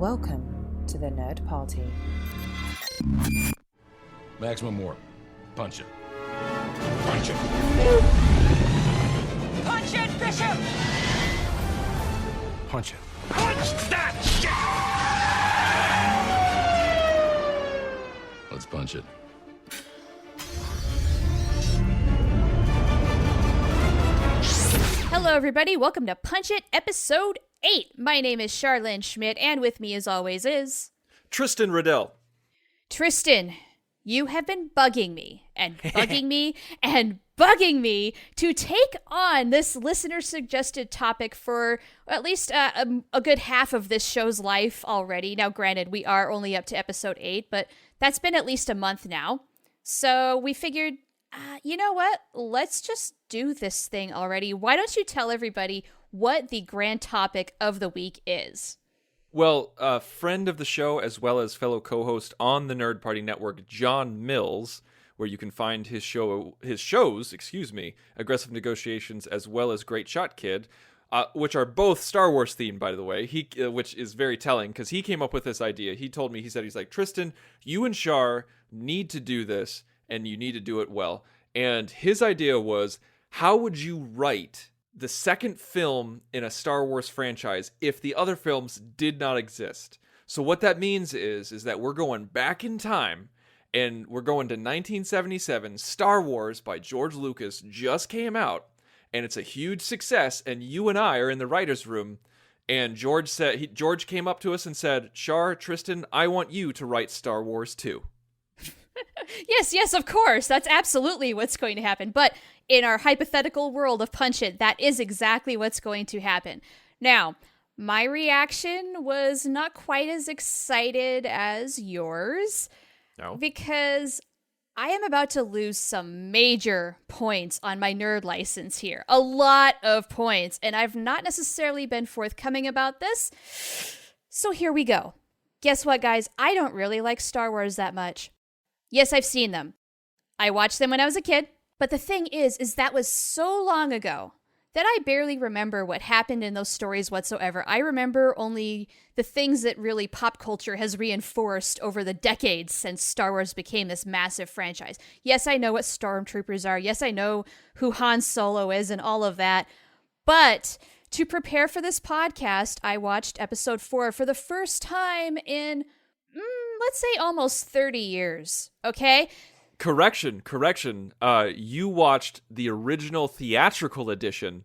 Welcome to the Nerd Party. Maximum warp. Punch it. Punch it. Punch it, Bishop! Punch it. Punch that shit! Let's punch it. Hello, everybody. Welcome to Punch It, Episode 8. My name is Charlene Schmidt, and with me, as always, is... Tristan Riddell. Tristan, you have been bugging me, and bugging me, and bugging me to take on this listener-suggested topic for at least a good half of this show's life already. Now, granted, we are only up to Episode 8, but that's been at least a month now. So we figured... you know what? Let's just do this thing already. Why don't you tell everybody what the grand topic of the week is? Well, a friend of the show as well as fellow co-host on the Nerd Party Network, John Mills, where you can find his shows, Aggressive Negotiations as well as Great Shot Kid, which are both Star Wars themed, by the way, which is very telling because he came up with this idea. He told me, he's like, Tristan, you and Char need to do this. And you need to do it well. And his idea was, how would you write the second film in a Star Wars franchise if the other films did not exist? So what that means is that we're going back in time, and we're going to 1977. Star Wars by George Lucas just came out, and it's a huge success, and you and I are in the writer's room, and George came up to us and said, Char, Tristan, I want you to write Star Wars 2. Yes, of course. That's absolutely what's going to happen. But in our hypothetical world of Punch It, that is exactly what's going to happen. Now, my reaction was not quite as excited as yours. No. Because I am about to lose some major points on my nerd license here. A lot of points. And I've not necessarily been forthcoming about this. So here we go. Guess what, guys? I don't really like Star Wars that much. Yes, I've seen them. I watched them when I was a kid. But the thing is that was so long ago that I barely remember what happened in those stories whatsoever. I remember only the things that really pop culture has reinforced over the decades since Star Wars became this massive franchise. Yes, I know what stormtroopers are. Yes, I know who Han Solo is and all of that. But to prepare for this podcast, I watched Episode 4 for the first time in... let's say almost 30 years, okay? Correction. You watched the original theatrical edition,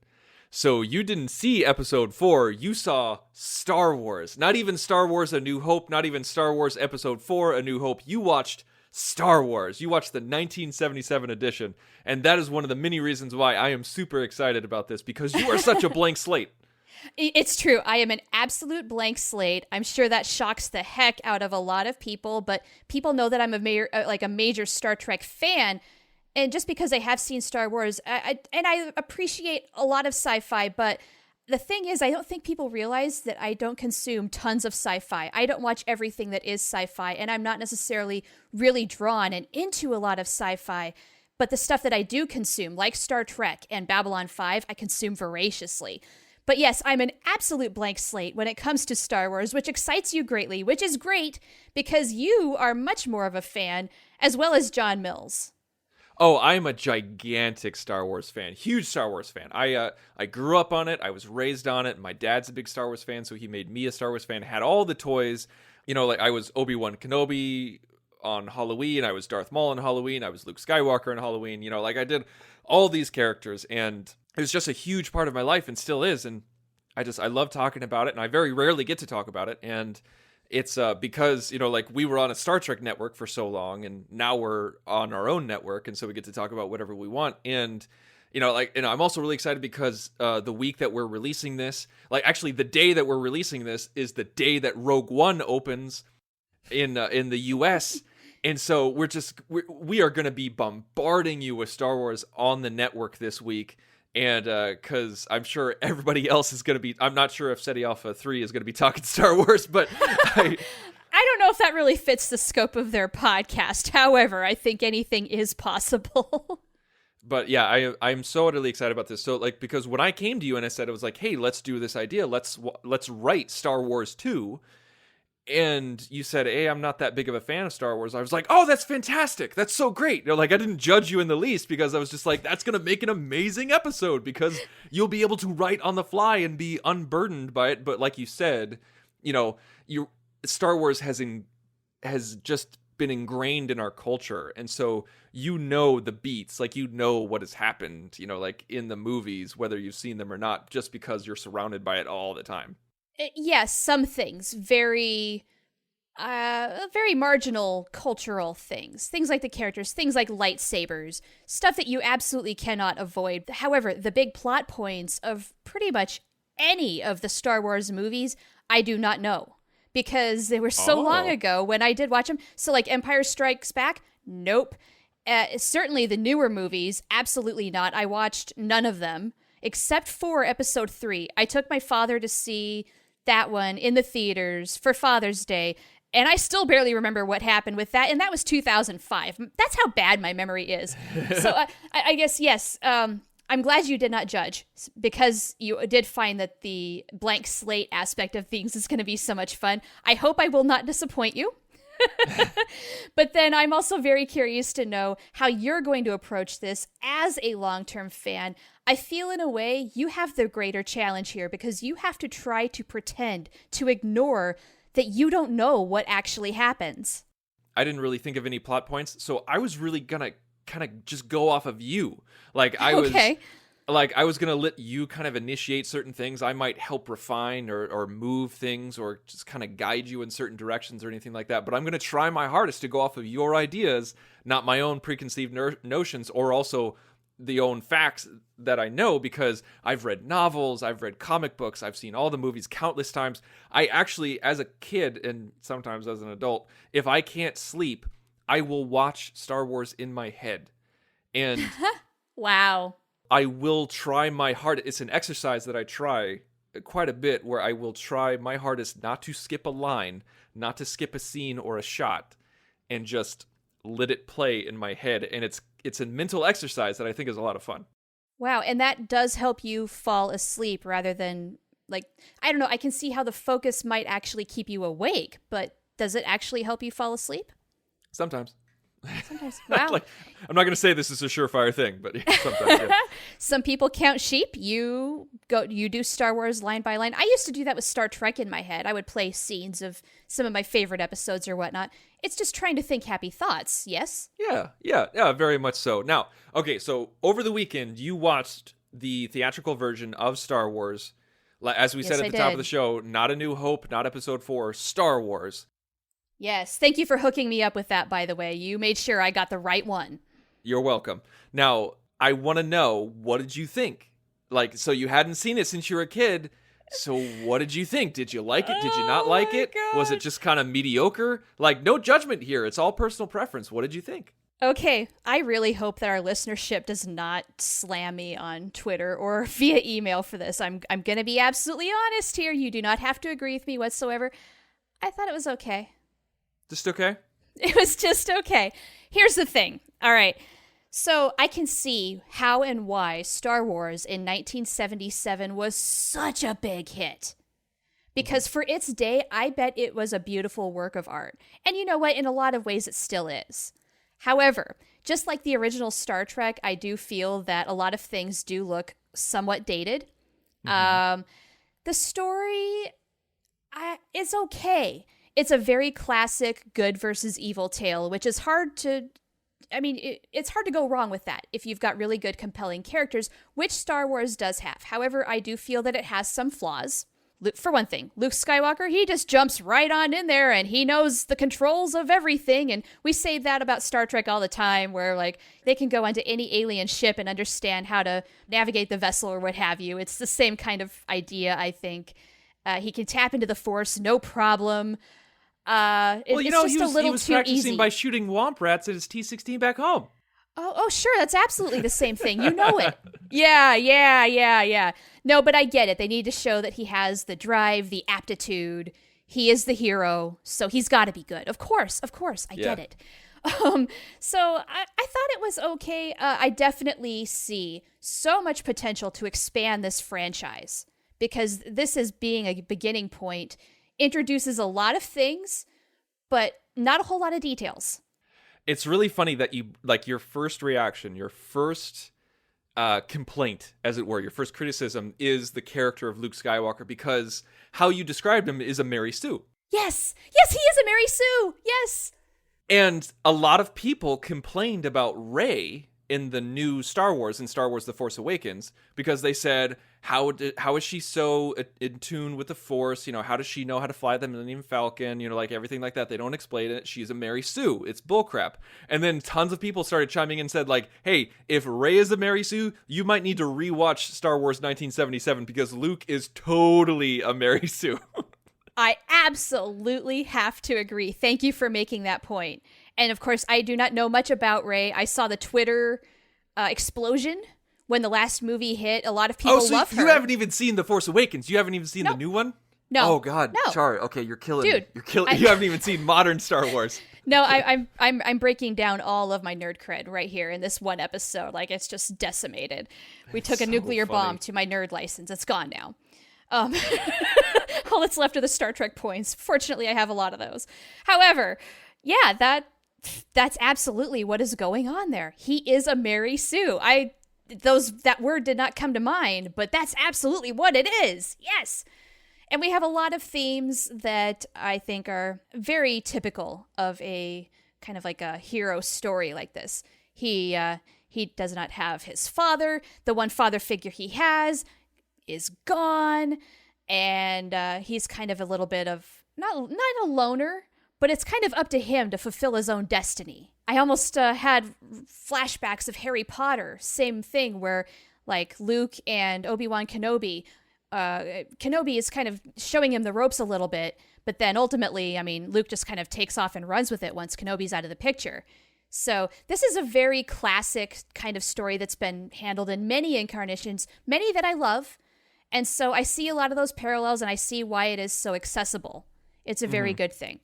so you didn't see Episode 4, you saw Star Wars. Not even Star Wars A New Hope, not even Star Wars Episode 4 A New Hope. You watched Star Wars. You watched the 1977 edition, and that is one of the many reasons why I am super excited about this, because you are such a blank slate. It's true. I am an absolute blank slate. I'm sure that shocks the heck out of a lot of people, but people know that I'm a major Star Trek fan. And just because I have seen Star Wars, I appreciate a lot of sci-fi, but the thing is, I don't think people realize that I don't consume tons of sci-fi. I don't watch everything that is sci-fi, and I'm not necessarily really drawn and into a lot of sci-fi. But the stuff that I do consume, like Star Trek and Babylon 5, I consume voraciously. But yes, I'm an absolute blank slate when it comes to Star Wars, which excites you greatly, which is great because you are much more of a fan, as well as John Mills. Oh, I'm a gigantic Star Wars fan. Huge Star Wars fan. I grew up on it. I was raised on it. My dad's a big Star Wars fan, so he made me a Star Wars fan. Had all the toys. You know, like I was Obi-Wan Kenobi on Halloween. I was Darth Maul on Halloween. I was Luke Skywalker on Halloween. You know, like I did all these characters, and it was just a huge part of my life and still is. And I love talking about it, and I very rarely get to talk about it. And it's because, you know, like we were on a Star Trek network for so long, and now we're on our own network. And so we get to talk about whatever we want. And, you know, like, and I'm also really excited because the week that we're releasing this, like actually the day that we're releasing this is the day that Rogue One opens in the US. And so we are going to be bombarding you with Star Wars on the network this week. And because I'm sure everybody else is going to be, I'm not sure if SETI Alpha 3 is going to be talking Star Wars, but I don't know if that really fits the scope of their podcast. However, I think anything is possible. But yeah, I'm so utterly excited about this. So like, because when I came to you and I said, it was like, hey, let's do this idea. Let's write Star Wars 2. and you said, hey, I'm not that big of a fan of Star Wars, I was like, oh, that's fantastic. That's so great. You know, like, I didn't judge you in the least, because I was just like, that's going to make an amazing episode, because you'll be able to write on the fly and be unburdened by it. But like you said, you know, Star Wars has just been ingrained in our culture. And so, you know, the beats, like, you know what has happened, you know, like in the movies, whether you've seen them or not, just because you're surrounded by it all the time. Yes, some things, very marginal cultural things like the characters, things like lightsabers, stuff that you absolutely cannot avoid. However, the big plot points of pretty much any of the Star Wars movies, I do not know, because they were so long ago when I did watch them. So like Empire Strikes Back, nope. Certainly the newer movies, absolutely not. I watched none of them except for episode 3. I took my father to see that one in the theaters for Father's Day, and I still barely remember what happened with that, and that was 2005. That's how bad my memory is. So I guess, yes, I'm glad you did not judge, because you did find that the blank slate aspect of things is going to be so much fun. I hope I will not disappoint you. But then I'm also very curious to know how you're going to approach this as a long-term fan. I feel in a way you have the greater challenge here, because you have to try to pretend to ignore that you don't know what actually happens. I didn't really think of any plot points, so I was really gonna kind of just go off of you. Like, I was gonna let you kind of initiate certain things. I might help refine or move things, or just kind of guide you in certain directions or anything like that. But I'm gonna try my hardest to go off of your ideas, not my own preconceived notions, or also the own facts that I know, because I've read novels, I've read comic books, I've seen all the movies countless times. I actually, as a kid and sometimes as an adult, if I can't sleep, I will watch Star Wars in my head. And wow. I will try my hardest. It's an exercise that I try quite a bit, where I will try my hardest not to skip a line, not to skip a scene or a shot, and just let it play in my head. And it's a mental exercise that I think is a lot of fun. Wow, and that does help you fall asleep rather than, like, I don't know, I can see how the focus might actually keep you awake, but does it actually help you fall asleep? Sometimes. Wow. Like, I'm not going to say this is a surefire thing, but sometimes, yeah. Some people count sheep. You do Star Wars line by line. I used to do that with Star Trek in my head. I would play scenes of some of my favorite episodes or whatnot. It's just trying to think happy thoughts, yes? Yeah, very much so. Now, okay, so over the weekend, you watched the theatrical version of Star Wars. As we said at the top of the show, not A New Hope, not Episode 4, Star Wars. Yes, thank you for hooking me up with that, by the way. You made sure I got the right one. You're welcome. Now, I want to know, what did you think? Like, so you hadn't seen it since you were a kid, so what did you think? Did you like it? Did you not like it? God. Was it just kind of mediocre? Like, no judgment here. It's all personal preference. What did you think? Okay, I really hope that our listenership does not slam me on Twitter or via email for this. I'm going to be absolutely honest here. You do not have to agree with me whatsoever. I thought it was okay. Just okay? It was just okay. Here's the thing. All right. So I can see how and why Star Wars in 1977 was such a big hit. Because for its day, I bet it was a beautiful work of art. And you know what? In a lot of ways, it still is. However, just like the original Star Trek, I do feel that a lot of things do look somewhat dated. Mm-hmm. The story is okay. It's a very classic good versus evil tale, which is hard to... I mean, it's hard to go wrong with that if you've got really good, compelling characters, which Star Wars does have. However, I do feel that it has some flaws. For one thing, Luke Skywalker, he just jumps right on in there and he knows the controls of everything. And we say that about Star Trek all the time, where like they can go onto any alien ship and understand how to navigate the vessel or what have you. It's the same kind of idea, I think. He can tap into the Force, no problem. It's just a little he was too practicing easy. by shooting womp rats at his T-16 back home. Oh, sure. That's absolutely the same thing. You know it. Yeah. No, but I get it. They need to show that he has the drive, the aptitude. He is the hero, so he's got to be good. Of course. I get it. So I thought it was okay. I definitely see so much potential to expand this franchise, because this is being a beginning point introduces a lot of things, but not a whole lot of details. It's really funny that you, like, your first reaction, your first complaint, as it were, your first criticism is the character of Luke Skywalker, because how you described him is a Mary Sue. Yes, he is a Mary Sue. Yes. And a lot of people complained about Rey in the new Star Wars, in Star Wars The Force Awakens, because they said, how is she so in tune with the Force? You know, how does she know how to fly the Millennium Falcon? You know, like everything like that. They don't explain it. She's a Mary Sue. It's bullcrap. And then tons of people started chiming in and said, like, hey, if Rey is a Mary Sue, you might need to rewatch Star Wars 1977 because Luke is totally a Mary Sue. I absolutely have to agree. Thank you for making that point. And of course, I do not know much about Rey. I saw the Twitter explosion when the last movie hit. A lot of people love her. You haven't even seen The Force Awakens. You haven't even seen the new one? No. Oh God, No. Char. Okay, you're killing Dude, me. You're killing. You haven't even seen modern Star Wars. No, I'm breaking down all of my nerd cred right here in this one episode. Like, it's just decimated. We took a nuclear bomb to my nerd license. It's gone now. All that's left are the Star Trek points. Fortunately, I have a lot of those. However, yeah, that's absolutely what is going on there. He is a Mary Sue. That word did not come to mind, but that's absolutely what it is. Yes. And we have a lot of themes that I think are very typical of a kind of like a hero story like this. He does not have his father. The one father figure he has is gone, and he's kind of a little bit of not a loner, but it's kind of up to him to fulfill his own destiny. I almost had flashbacks of Harry Potter, same thing, where like Luke and Obi-Wan Kenobi is kind of showing him the ropes a little bit, but then ultimately, I mean, Luke just kind of takes off and runs with it once Kenobi's out of the picture. So this is a very classic kind of story that's been handled in many incarnations, many that I love. And so I see a lot of those parallels, and I see why it is so accessible. It's a very good thing.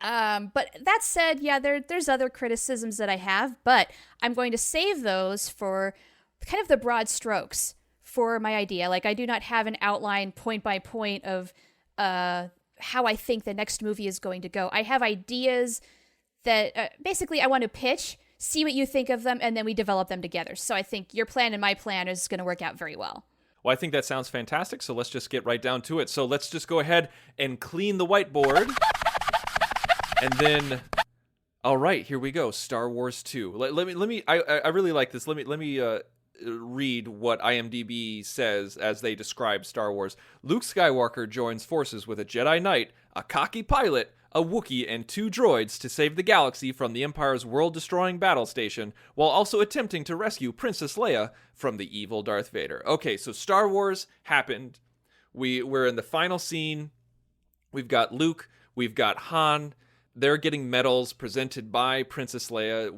But that said, yeah, there's other criticisms that I have, but I'm going to save those for kind of the broad strokes for my idea. Like, I do not have an outline point by point of how I think the next movie is going to go. I have ideas that basically I want to pitch, see what you think of them, and then we develop them together. So I think your plan and my plan is going to work out very well. Well, I think that sounds fantastic, so let's just get right down to it. So let's just go ahead and clean the whiteboard. And then, all right, here we go. Star Wars 2. Let me. I really like this. Let me read what IMDb says as they describe Star Wars. Luke Skywalker joins forces with a Jedi Knight, a cocky pilot, a Wookiee, and 2 droids to save the galaxy from the Empire's world-destroying battle station, while also attempting to rescue Princess Leia from the evil Darth Vader. Okay, so Star Wars happened. We're in the final scene. We've got Luke. We've got Han. They're getting medals presented by Princess Leia.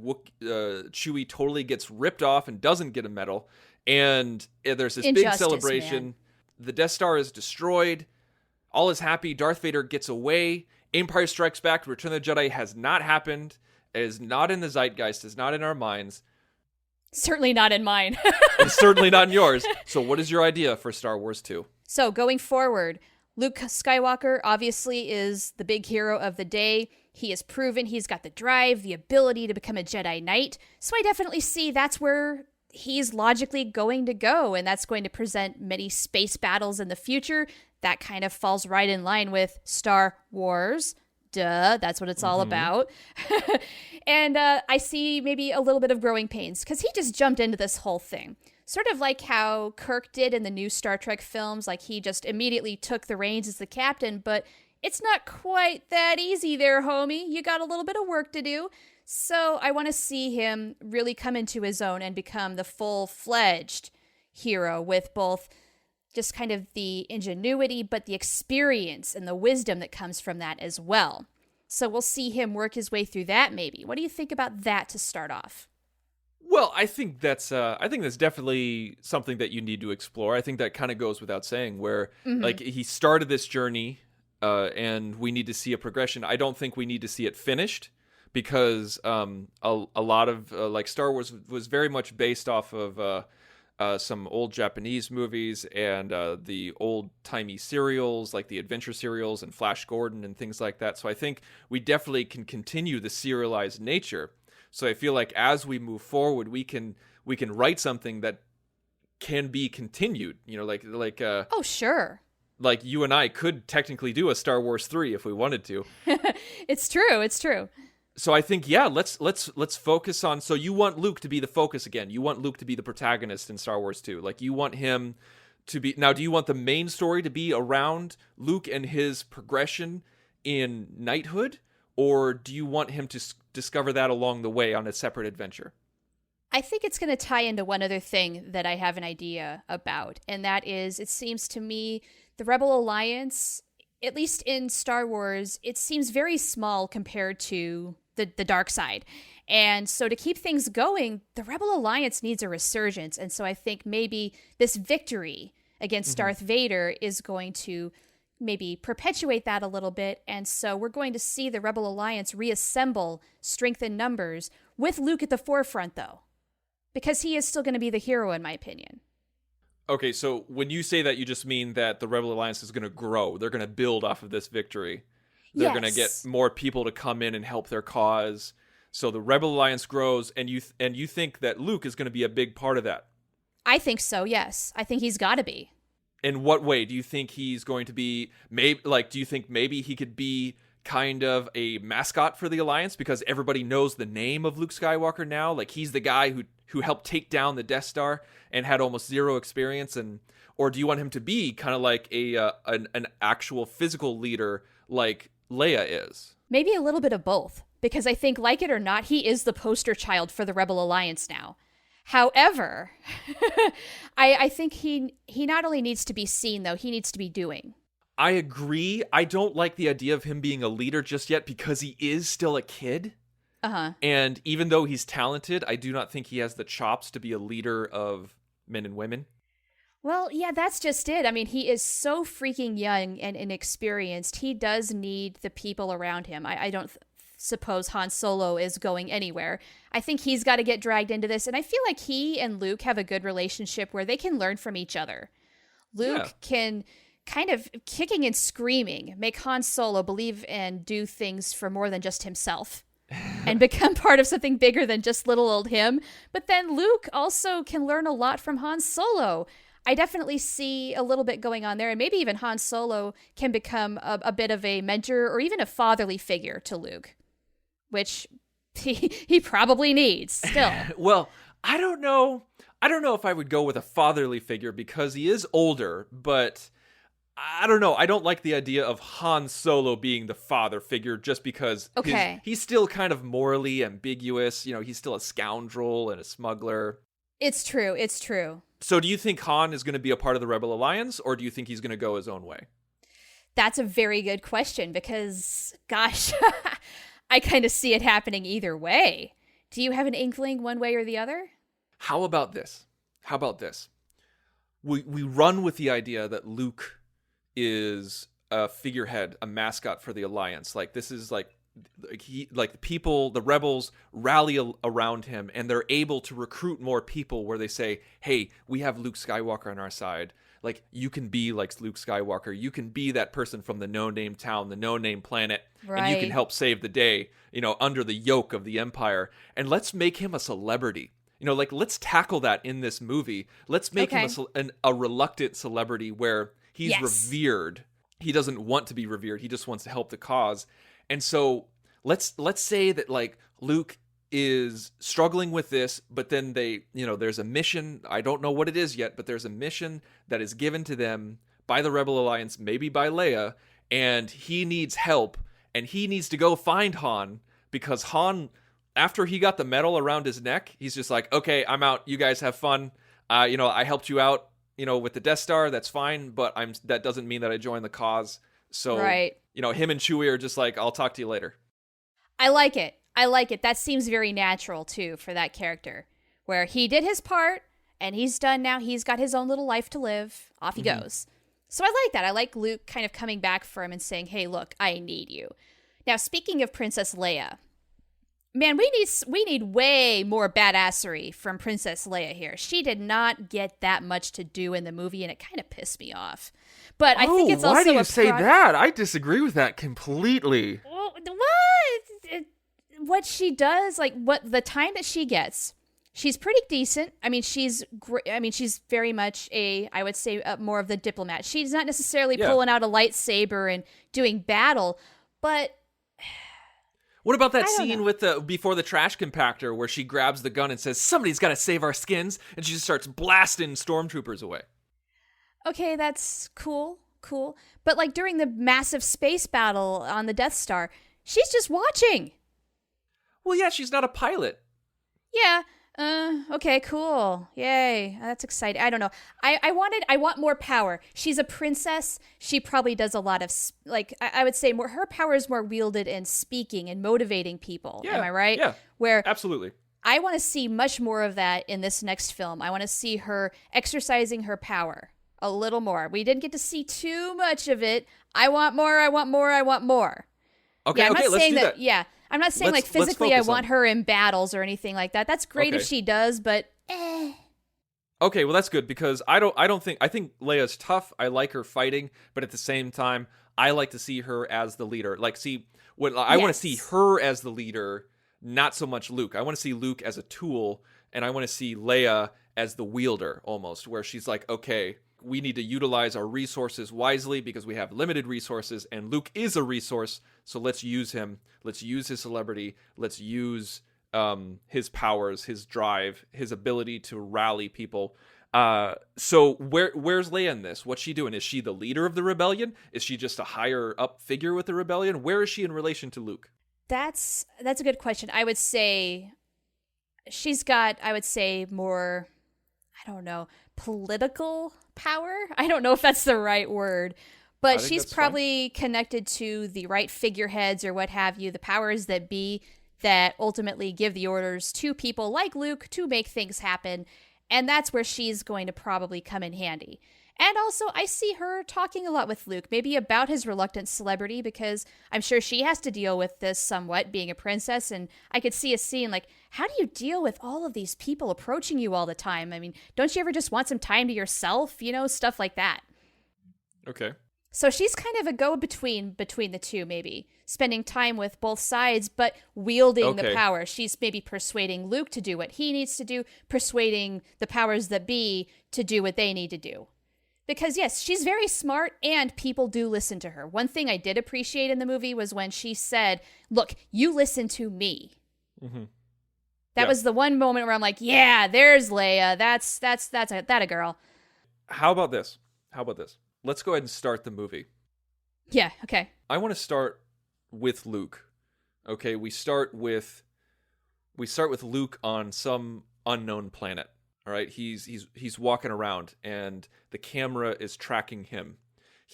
Chewie totally gets ripped off and doesn't get a medal. And there's this big celebration. Man. The Death Star is destroyed. All is happy. Darth Vader gets away. Empire Strikes Back, Return of the Jedi has not happened. It is not in the zeitgeist. It's not in our minds. Certainly not in mine. It's certainly not in yours. So what is your idea for Star Wars 2? So going forward, Luke Skywalker obviously is the big hero of the day. He has proven he's got the drive, the ability to become a Jedi Knight. So I definitely see that's where he's logically going to go, and that's going to present many space battles in the future. That kind of falls right in line with Star Wars. Duh, that's what it's all about. And I see maybe a little bit of growing pains, because he just jumped into this whole thing. Sort of like how Kirk did in the new Star Trek films, like he just immediately took the reins as the captain, but it's not quite that easy there, homie. You got a little bit of work to do. So I want to see him really come into his own and become the full-fledged hero with both just kind of the ingenuity, but the experience and the wisdom that comes from that as well. So we'll see him work his way through that maybe. What do you think about that to start off? Well, I think that's definitely something that you need to explore. I think that kind of goes without saying, where like he started this journey, and we need to see a progression. I don't think we need to see it finished, because a lot of like Star Wars was very much based off of some old Japanese movies and the old-timey serials, like the adventure serials and Flash Gordon and things like that. So I think we definitely can continue the serialized nature. So I feel like as we move forward, we can write something that can be continued. You know, like Oh, sure. like you and I could technically do a Star Wars 3 if we wanted to. It's true. It's true. So I think, yeah, let's focus on. So you want Luke to be the focus again. You want Luke to be the protagonist in Star Wars 2. Like you want him to be. Now, do you want the main story to be around Luke and his progression in knighthood, or do you want him to discover that along the way on a separate adventure? I think it's going to tie into one other thing that I have an idea about, and that is, it seems to me the Rebel Alliance, at least in Star Wars, it seems very small compared to the dark side. And so to keep things going, the Rebel Alliance needs a resurgence. And so I think maybe this victory against Darth Vader is going to maybe perpetuate that a little bit. And so we're going to see the Rebel Alliance reassemble, strengthen numbers, with Luke at the forefront, though, because he is still going to be the hero, in my opinion. Okay, so when you say that, you just mean that the Rebel Alliance is going to grow. They're going to build off of this victory. They're going to get more people to come in and help their cause. So the Rebel Alliance grows, and you think that Luke is going to be a big part of that. I think so, yes. I think he's got to be. In what way do you think he's going to be? Maybe, like, do you think maybe he could be kind of a mascot for the Alliance because everybody knows the name of Luke Skywalker now? Like, he's the guy who helped take down the Death Star and had almost zero experience, or do you want him to be kind of like an actual physical leader like Leia is? Maybe a little bit of both, because I think, like it or not, he is the poster child for the Rebel Alliance now. However, I think he not only needs to be seen, though, he needs to be doing. I agree. I don't like the idea of him being a leader just yet because he is still a kid. Uh-huh. And even though he's talented, I do not think he has the chops to be a leader of men and women. Well, yeah, that's just it. I mean, he is so freaking young and inexperienced. He does need the people around him. I don't suppose Han Solo is going anywhere. I think he's got to get dragged into this. And I feel like he and Luke have a good relationship where they can learn from each other. Luke can kind of, kicking and screaming, make Han Solo believe and do things for more than just himself. And become part of something bigger than just little old him. But then Luke also can learn a lot from Han Solo. I definitely see a little bit going on there, and maybe even Han Solo can become a bit of a mentor or even a fatherly figure to Luke, which he probably needs still. Well, I don't know if I would go with a fatherly figure because he is older, but I don't know. I don't like the idea of Han Solo being the father figure just because he's still kind of morally ambiguous. You know, he's still a scoundrel and a smuggler. It's true. It's true. So do you think Han is going to be a part of the Rebel Alliance, or do you think he's going to go his own way? That's a very good question because, gosh, I kind of see it happening either way. Do you have an inkling one way or the other? How about this? We run with the idea that Luke is a figurehead, a mascot for the Alliance. Like, this is the people, the rebels rally around him, and they're able to recruit more people where they say, hey, we have Luke Skywalker on our side. Like, you can be like Luke Skywalker. You can be that person from the no-name town, the no-name planet, and you can help save the day, you know, under the yoke of the Empire. And let's make him a celebrity. You know, like, let's tackle that in this movie. Let's make him a reluctant celebrity where he's revered. He doesn't want to be revered. He just wants to help the cause. And so let's say that, like, Luke is struggling with this, but then there's a mission. I don't know what it is yet, but there's a mission that is given to them by the Rebel Alliance, maybe by Leia, and he needs help, and he needs to go find Han, because Han, after he got the medal around his neck, he's just like, okay, I'm out. You guys have fun. I helped you out, with the Death Star. That's fine, but that doesn't mean that I joined the cause. So, him and Chewie are just like, I'll talk to you later. I like it. That seems very natural, too, for that character, where he did his part, and he's done now. He's got his own little life to live. Off he goes. So I like that. I like Luke kind of coming back for him and saying, hey, look, I need you. Now, speaking of Princess Leia, Man, we need way more badassery from Princess Leia here. She did not get that much to do in the movie, and it kind of pissed me off. But I think it's also why do you say that? I disagree with that completely. Well, what she does, like what the time that she gets, she's pretty decent. I mean, she's very much I would say more of the diplomat. She's not necessarily pulling out a lightsaber and doing battle, but. What about that scene with before the trash compactor where she grabs the gun and says, "Somebody's got to save our skins," and she just starts blasting stormtroopers away? Okay, that's cool. But like during the massive space battle on the Death Star, she's just watching. Well, yeah, she's not a pilot. Yeah. Okay, cool. Yay. That's exciting. I don't know. I want more power. She's a princess. She probably does a lot of, I would say more, her power is more wielded in speaking and motivating people. Yeah. Am I right? Yeah. Where absolutely. I want to see much more of that in this next film. I want to see her exercising her power a little more. We didn't get to see too much of it. I want more. Okay, yeah, I'm not let's saying do that. Yeah. I'm not saying Let's physically I focus want on her in battles or anything like that. That's great if she does, but Okay, well that's good because I think Leia's tough. I like her fighting, but at the same time, I like to see her as the leader. Like, I want to see her as the leader, not so much Luke. I want to see Luke as a tool, and I want to see Leia as the wielder almost, where she's like, okay, we need to utilize our resources wisely because we have limited resources, and Luke is a resource, so let's use him. Let's use his celebrity. Let's use his powers, his drive, his ability to rally people. So where's Leia in this? What's she doing? Is she the leader of the rebellion? Is she just a higher up figure with the rebellion? Where is she in relation to Luke? that's a good question. I would say she's got, more, I don't know, political power. I don't know if that's the right word, but she's probably connected to the right figureheads or what have you, the powers that be that ultimately give the orders to people like Luke to make things happen. And that's where she's going to probably come in handy. And also, I see her talking a lot with Luke, maybe about his reluctant celebrity, because I'm sure she has to deal with this somewhat, being a princess. And I could see a scene like, how do you deal with all of these people approaching you all the time? I mean, don't you ever just want some time to yourself? Stuff like that. Okay. So she's kind of a go-between between the two, maybe. Spending time with both sides, but wielding the power. She's maybe persuading Luke to do what he needs to do, persuading the powers that be to do what they need to do. Because, yes, she's very smart, and people do listen to her. One thing I did appreciate in the movie was when she said, look, you listen to me. Mm-hmm. That was the one moment where I'm like, yeah, there's Leia. That's a girl. How about this? Let's go ahead and start the movie. Yeah, okay. I want to start with Luke. Okay, we start with Luke on some unknown planet. All right, he's walking around and the camera is tracking him.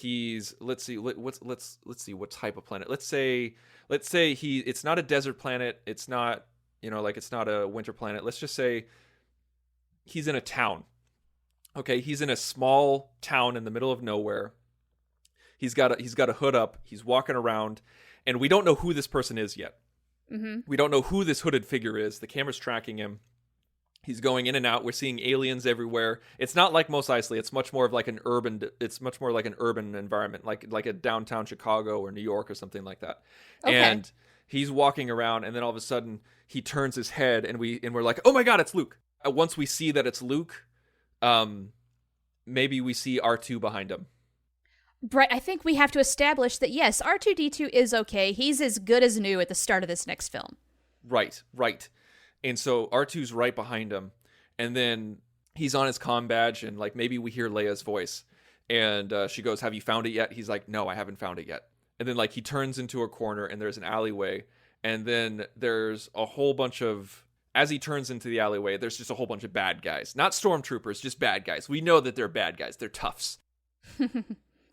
Let's see what type of planet. Let's say it's not a desert planet. It's not, it's not a winter planet. Let's just say he's in a town. Okay, he's in a small town in the middle of nowhere. He's got a hood up. He's walking around, and we don't know who this person is yet. Mm-hmm. We don't know who this hooded figure is. The camera's tracking him. He's going in and out. We're seeing aliens everywhere. It's not like Mos Eisley. It's much more of like an urban. It's much more like an urban environment, like a downtown Chicago or New York or something like that. Okay. And he's walking around, and then all of a sudden he turns his head, and we're like, oh my God, it's Luke. Once we see that it's Luke, maybe we see R2 behind him. Brett, I think we have to establish that, yes, R2-D2 is okay. He's as good as new at the start of this next film. Right. And so R2's right behind him. And then he's on his comm badge, and like maybe we hear Leia's voice. And she goes, have you found it yet? He's like, no, I haven't found it yet. And then like he turns into a corner, and there's an alleyway. And then there's a whole bunch of... As he turns into the alleyway, there's just a whole bunch of bad guys. Not stormtroopers, just bad guys. We know that they're bad guys. They're toughs.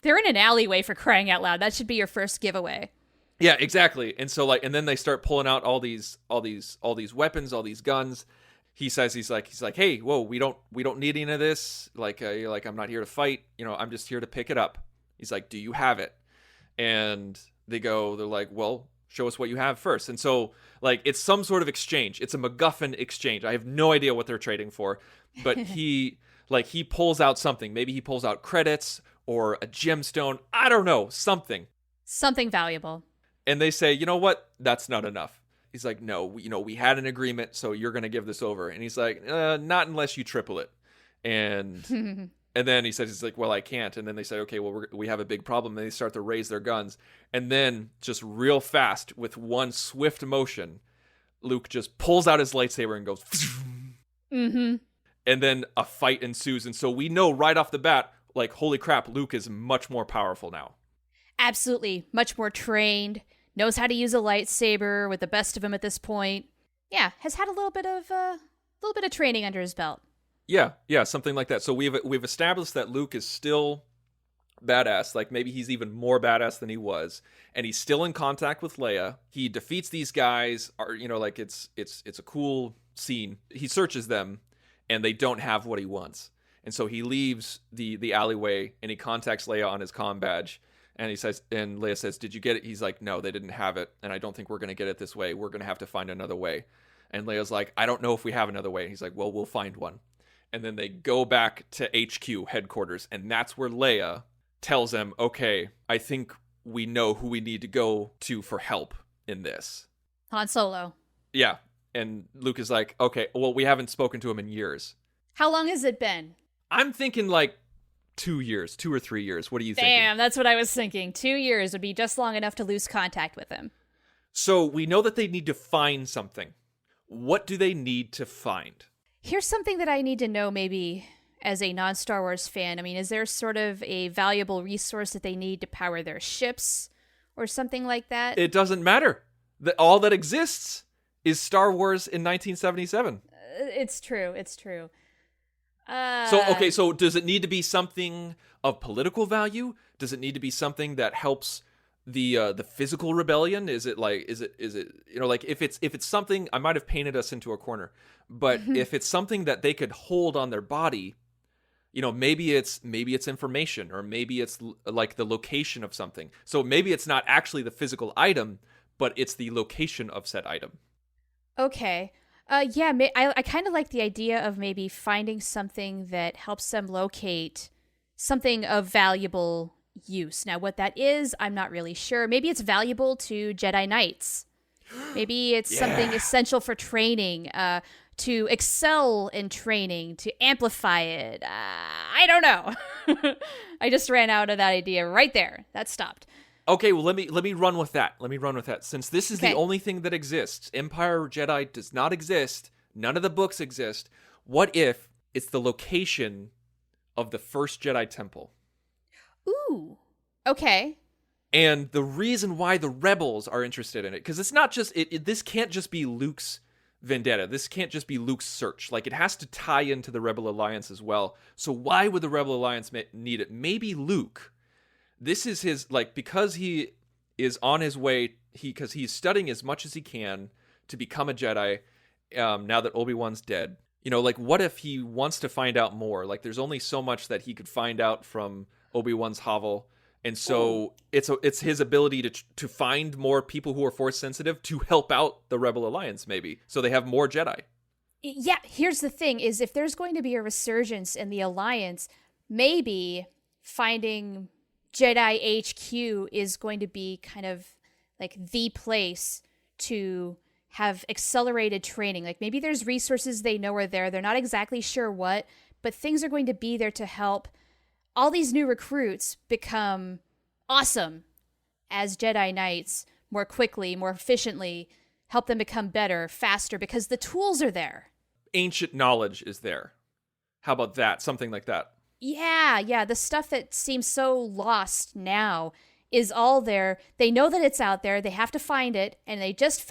They're in an alleyway, for crying out loud. That should be your first giveaway. Yeah, exactly. And so and then they start pulling out all these weapons, all these guns. He's like, hey, whoa, we don't need any of this. Like I'm not here to fight. I'm just here to pick it up. He's like, do you have it? And they're like, well, Show us what you have first. And so, like, it's some sort of exchange. It's a MacGuffin exchange. I have no idea what they're trading for, but he pulls out something. Maybe he pulls out credits or a gemstone. I don't know, something. Something valuable. And they say, you know what? That's not enough. He's like, no, we had an agreement, so you're going to give this over. And he's like, not unless you triple it. And and then he's like, well, I can't. And then they say, okay, well, we have a big problem. And they start to raise their guns. And then just real fast, with one swift motion, Luke just pulls out his lightsaber and goes, mm-hmm. And then a fight ensues. And so we know right off the bat, like, holy crap, Luke is much more powerful now. Absolutely. Much more trained. Knows how to use a lightsaber with the best of them at this point. Yeah, has had a little bit of training under his belt. Yeah, something like that. So we've established that Luke is still badass. Like, maybe he's even more badass than he was, and he's still in contact with Leia. He defeats these guys. Like, it's a cool scene. He searches them, and they don't have what he wants, and so he leaves the alleyway and he contacts Leia on his comm badge. And Leia says, did you get it? He's like, no, they didn't have it. And I don't think we're going to get it this way. We're going to have to find another way. And Leia's like, I don't know if we have another way. And he's like, well, we'll find one. And then they go back to HQ headquarters. And that's where Leia tells them, okay, I think we know who we need to go to for help in this. Han Solo. Yeah. And Luke is like, okay, well, we haven't spoken to him in years. How long has it been? I'm thinking like 2 years, 2 or 3 years. What do you think? Damn, that's what I was thinking. 2 years would be just long enough to lose contact with him. So we know that they need to find something. What do they need to find? Here's something that I need to know, maybe as a non-Star Wars fan. I mean, is there sort of a valuable resource that they need to power their ships or something like that? It doesn't matter. All that exists is Star Wars in 1977. It's true. So does it need to be something of political value? Does it need to be something that helps the physical rebellion? Is it if it's something, I might have painted us into a corner, but if it's something that they could hold on their body, maybe it's information, or maybe it's like the location of something. So maybe it's not actually the physical item, but it's the location of said item. Okay. I kind of like the idea of maybe finding something that helps them locate something of valuable use. Now, what that is, I'm not really sure. Maybe it's valuable to Jedi Knights. Maybe it's something essential for training, to excel in training, to amplify it. I don't know. I just ran out of that idea right there. That stopped. Okay, well, let me run with that. Since this is the only thing that exists, Empire Jedi does not exist, none of the books exist, what if it's the location of the first Jedi Temple? Ooh, okay. And the reason why the rebels are interested in it, because it's not just, this can't just be Luke's vendetta. This can't just be Luke's search. Like, it has to tie into the Rebel Alliance as well. So why would the Rebel Alliance need it? Maybe Luke... This is his, because he is on his way, because he's studying as much as he can to become a Jedi, now that Obi-Wan's dead. What if he wants to find out more? Like, there's only so much that he could find out from Obi-Wan's hovel. And so it's his ability to find more people who are Force sensitive to help out the Rebel Alliance, maybe, so they have more Jedi. Yeah, here's the thing, is if there's going to be a resurgence in the Alliance, maybe finding Jedi HQ is going to be kind of like the place to have accelerated training. Like, maybe there's resources they know are there. They're not exactly sure what, but things are going to be there to help all these new recruits become awesome as Jedi Knights more quickly, more efficiently, help them become better, faster, because the tools are there. Ancient knowledge is there. How about that? Something like that. Yeah. The stuff that seems so lost now is all there. They know that it's out there. They have to find it, and they just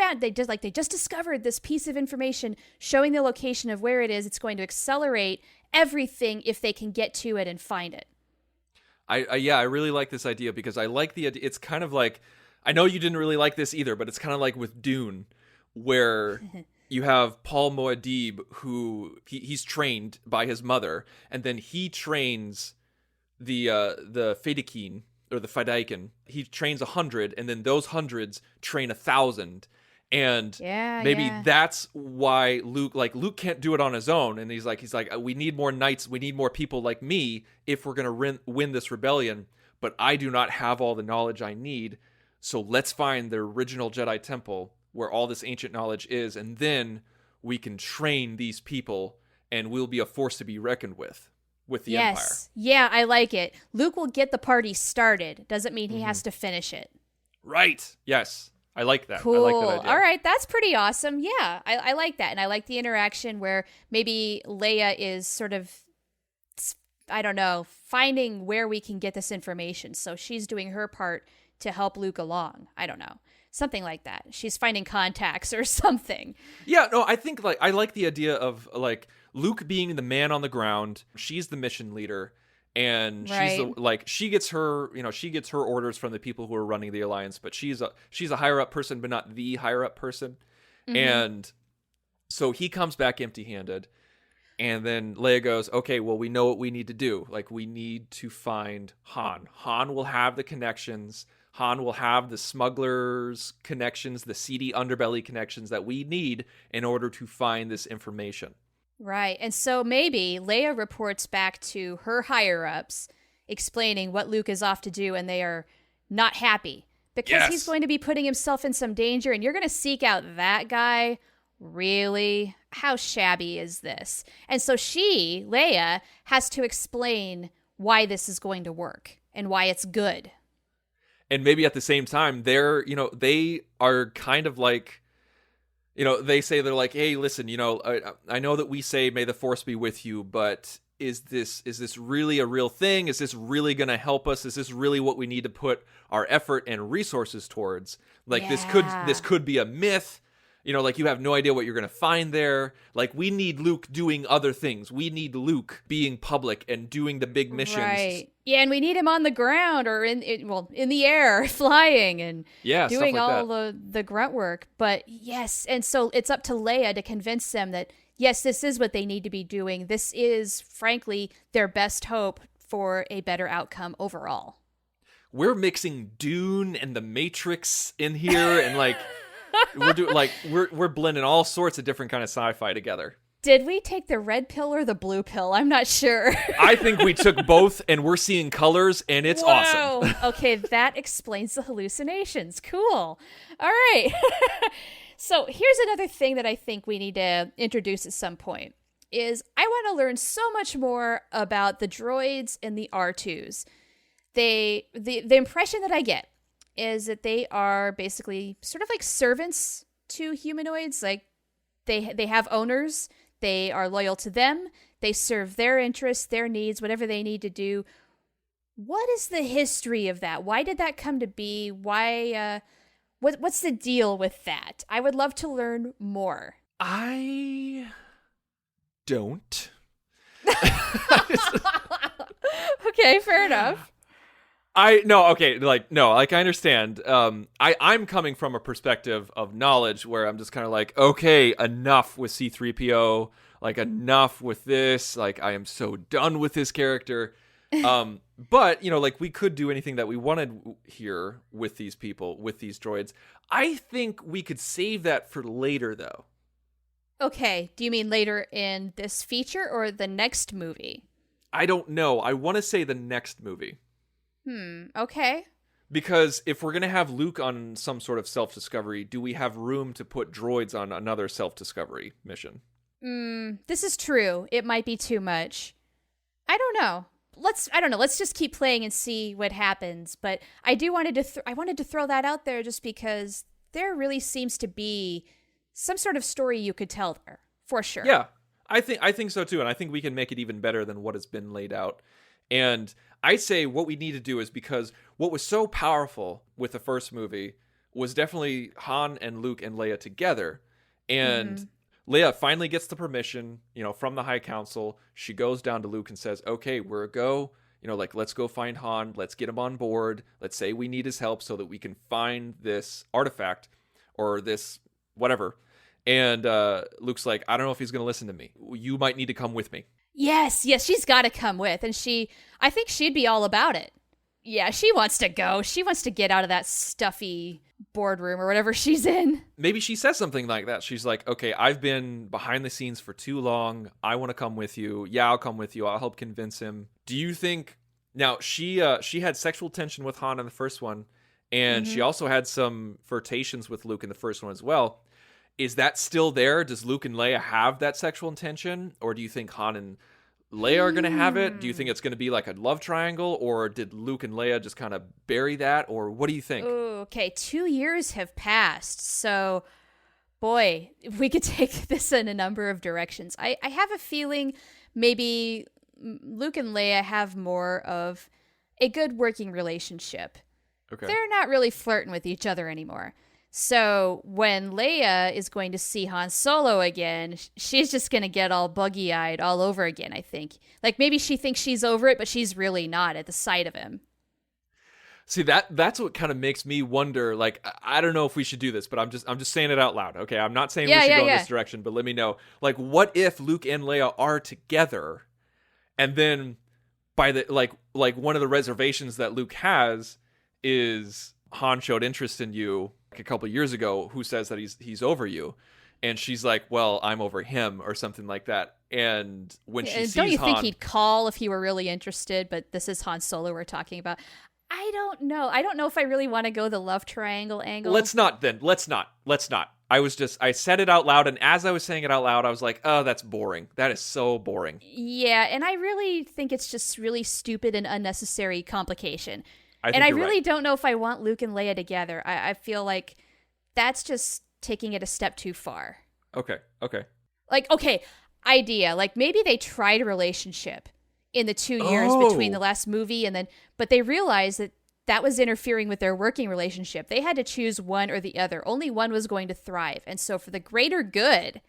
discovered this piece of information showing the location of where it is. It's going to accelerate everything if they can get to it and find it. I really like this idea, because I like the idea. It's kind of like, I know you didn't really like this either, but it's kind of like with Dune, where you have Paul Muad'Dib, who he's trained by his mother, and then he trains the Fedaykin, or the Fedaykin, he trains 100, and then those hundreds train 1,000. And maybe that's why Luke can't do it on his own. And he's like, we need more knights. We need more people like me if we're going to win this rebellion. But I do not have all the knowledge I need. So let's find the original Jedi Temple where all this ancient knowledge is. And then we can train these people and we'll be a force to be reckoned with the Empire. Yeah, I like it. Luke will get the party started. Doesn't mean he has to finish it. Right. Yes. I like that. Cool. I like that idea. All right. That's pretty awesome. Yeah, I like that. And I like the interaction where maybe Leia is sort of, I don't know, finding where we can get this information. So she's doing her part to help Luke along. I don't know. Something like that. She's finding contacts or something. Yeah, no, I think I like the idea of Luke being the man on the ground. She's the mission leader. And she gets her orders from the people who are running the alliance, but she's a higher up person, but not the higher up person. And so he comes back empty-handed, and then Leia goes, okay, well, we know what we need to do. We need to find Han. Han will have the connections. Han will have the smugglers connections, the seedy underbelly connections that we need in order to find this information. Right. And so maybe Leia reports back to her higher-ups explaining what Luke is off to do, and they are not happy because he's going to be putting himself in some danger, and you're going to seek out that guy? Really? How shabby is this? And so Leia, has to explain why this is going to work and why it's good. And maybe at the same time, they are kind of like... they say they're like, hey, listen, I know that we say, may the force be with you, but is this really a real thing? Is this really going to help us? Is this really what we need to put our effort and resources towards? This could be a myth. You have no idea what you're going to find there. We need Luke doing other things. We need Luke being public and doing the big missions. Right. Yeah, and we need him on the ground or in the air, flying and doing all the grunt work. But yes, and so it's up to Leia to convince them that, yes, this is what they need to be doing. This is, frankly, their best hope for a better outcome overall. We're mixing Dune and The Matrix in here, and we're blending all sorts of different kind of sci-fi together. Did we take the red pill or the blue pill? I'm not sure. I think we took both, and we're seeing colors, and it's awesome. Okay, that explains the hallucinations. Cool. All right. So here's another thing that I think we need to introduce at some point is I want to learn so much more about the droids and the R2s. The impression that I get is that they are basically sort of like servants to humanoids. They have owners. They are loyal to them. They serve their interests, their needs, whatever they need to do. What is the history of that? Why did that come to be? Why? What's the deal with that? I would love to learn more. I don't. Okay, fair enough. I understand. I'm coming from a perspective of knowledge where I'm just kind of like, okay, enough with C-3PO, enough with this, I am so done with this character. But, we could do anything that we wanted here with these people, with these droids. I think we could save that for later, though. Okay, do you mean later in this feature or the next movie? I don't know. I want to say the next movie. Okay. Because if we're going to have Luke on some sort of self-discovery, do we have room to put droids on another self-discovery mission? This is true. It might be too much. I don't know. Let's just keep playing and see what happens. But I wanted to throw that out there just because there really seems to be some sort of story you could tell there, for sure. Yeah, I think so too. And I think we can make it even better than what has been laid out. And I say what we need to do is, because what was so powerful with the first movie was definitely Han and Luke and Leia together. And Leia finally gets the permission, from the High Council. She goes down to Luke and says, okay, we're a go. Let's go find Han. Let's get him on board. Let's say we need his help so that we can find this artifact or this whatever. And Luke's like, I don't know if he's going to listen to me. You might need to come with me. Yes, she's got to come with. And I think she'd be all about it. Yeah, she wants to go. She wants to get out of that stuffy boardroom or whatever she's in. Maybe she says something like that. She's like, okay, I've been behind the scenes for too long. I want to come with you. Yeah, I'll come with you. I'll help convince him. Do you think... Now, she had sexual tension with Han in the first one, and she also had some flirtations with Luke in the first one as well. Is that still there? Does Luke and Leia have that sexual intention? Or do you think Han and Leia are going to have it? Do you think it's going to be like a love triangle? Or did Luke and Leia just kind of bury that? Or what do you think? Ooh, okay, 2 years have passed. So, boy, we could take this in a number of directions. I have a feeling maybe Luke and Leia have more of a good working relationship. Okay. They're not really flirting with each other anymore. So when Leia is going to see Han Solo again, she's just going to get all buggy-eyed all over again, I think. Like, maybe she thinks she's over it, but she's really not at the sight of him. See, that's what kind of makes me wonder, like, I don't know if we should do this, but I'm just saying it out loud. Okay, I'm not saying we should go in this direction, but let me know. Like, what if Luke and Leia are together, and then by the like one of the reservations that Luke has is Han showed interest in you a couple years ago, who says that he's over you, and she's like, well, I'm over him, or something like that. And when she sees don't you Han, think he'd call if he were really interested? But this is Han Solo we're talking about. I don't know if I really want to go the love triangle angle. Let's not. I said it out loud, and as I was saying it out loud, I was like, oh, that's boring. That is so boring. Yeah, and I really think it's just really stupid and unnecessary complication. I really don't know if I want Luke and Leia together. I feel like that's just taking it a step too far. Okay. Like, okay, idea. Like, maybe they tried a relationship in the 2 years between the last movie and then, but they realized that was interfering with their working relationship. They had to choose one or the other. Only one was going to thrive. And so for the greater good,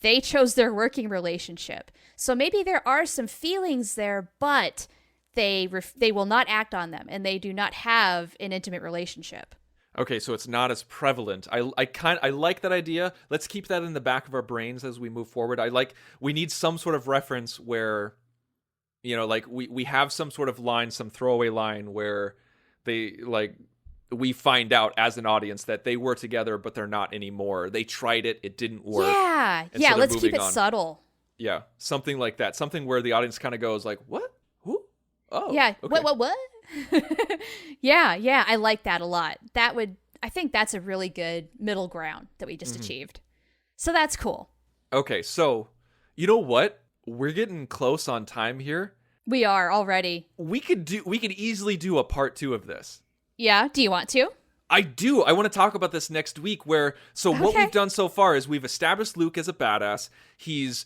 they chose their working relationship. So maybe there are some feelings there, but they will not act on them, and they do not have an intimate relationship. Okay, so it's not as prevalent. I like that idea. Let's keep that in the back of our brains as we move forward. We need some sort of reference where, you know, like we have some sort of line, some throwaway line where they, like, we find out as an audience that they were together, but they're not anymore. They tried it. It didn't work. Yeah, so let's keep it subtle. Yeah, something like that. Something where the audience kind of goes like, what? Who? Oh, yeah. Okay. What? yeah. I like that a lot. I think that's a really good middle ground that we just achieved. So that's cool. Okay, so you know what? We're getting close on time here. We are already. We could easily do a part 2 of this. Yeah. Do you want to? I do. I want to talk about this next week. What we've done so far is we've established Luke as a badass. He's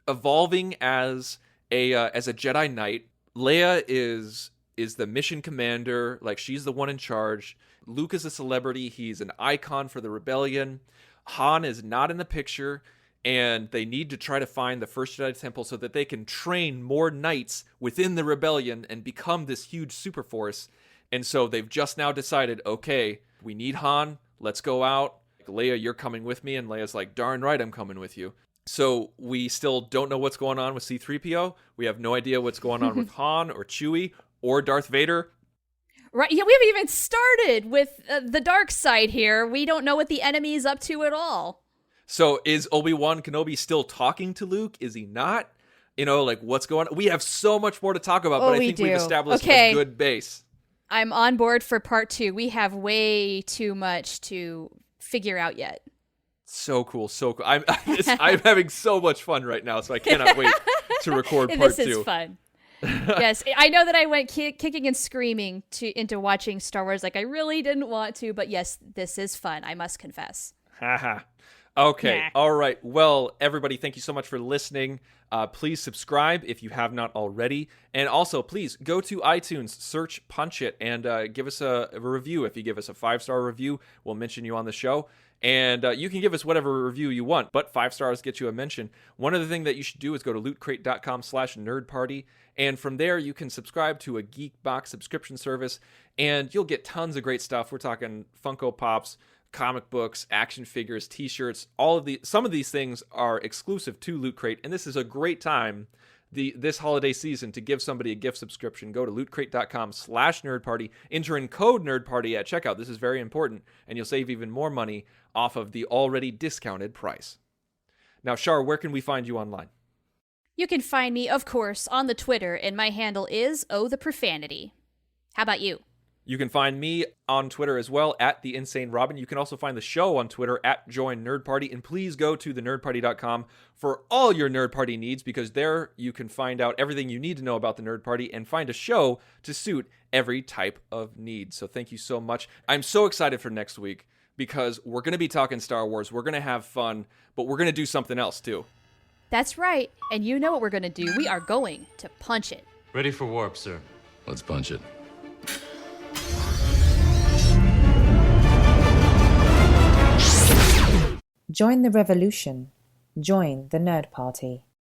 evolving as a Jedi Knight. Leia is the mission commander, like she's the one in charge. Luke is a celebrity. He's an icon for the rebellion. Han is not in the picture, and they need to try to find the first Jedi Temple so that they can train more knights within the rebellion and become this huge super force. And so they've just now decided, okay, we need Han. Let's go out. Leia, you're coming with me. And Leia's like, darn right, I'm coming with you. So we still don't know what's going on with C-3PO. We have no idea what's going on with Han or Chewie or Darth Vader. Right. Yeah, we haven't even started with the dark side here. We don't know what the enemy is up to at all. So is Obi-Wan Kenobi still talking to Luke? Is he not? You know, like, what's going on? We have so much more to talk about, but I think we've established a good base. I'm on board for part 2. We have way too much to figure out yet. So cool. I'm having so much fun right now, so I cannot wait to record part 2. This is fun. Yes, I know that I went kicking and screaming into watching Star Wars like I really didn't want to, but yes, this is fun, I must confess. Haha. Okay. Nah. All right. Well, everybody, thank you so much for listening. Please subscribe if you have not already. And also, please go to iTunes, search Punch It, and give us a review. If you give us a 5-star review, we'll mention you on the show. And you can give us whatever review you want, but 5 stars get you a mention. One other thing that you should do is go to lootcrate.com/nerdparty. And from there, you can subscribe to a Geek Box subscription service, and you'll get tons of great stuff. We're talking Funko Pops, comic books, action figures, t-shirts, some of these things are exclusive to Loot Crate, and this is a great time this holiday season to give somebody a gift subscription, go to lootcrate.com/nerdparty, enter in code nerdparty at checkout. This is very important, and you'll save even more money off of the already discounted price. Now, Char, where can we find you online? You can find me, of course, on the Twitter, and my handle is @OhTheProfanity. How about you? You can find me on Twitter as well, @TheInsaneRobin. You can also find the show on Twitter, @JoinNerdParty. And please go to thenerdparty.com for all your Nerd Party needs, because there you can find out everything you need to know about the Nerd Party and find a show to suit every type of need. So thank you so much. I'm so excited for next week because we're going to be talking Star Wars. We're going to have fun, but we're going to do something else too. That's right. And you know what we're going to do. We are going to punch it. Ready for warp, sir. Let's punch it. Join the revolution. Join the Nerd Party.